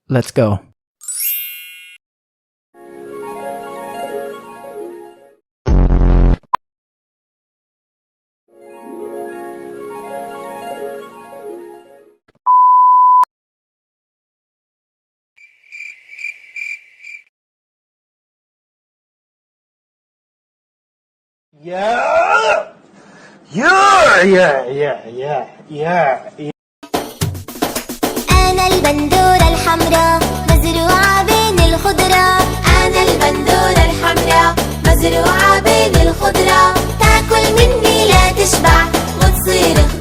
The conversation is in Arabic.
Let's go. Yeah. أنا البندورة الحمراء مزروعة بين الخضرة. أنا البندورة الحمراء مزروعة بين الخضرة. تاكل مني لا تشبع وتصير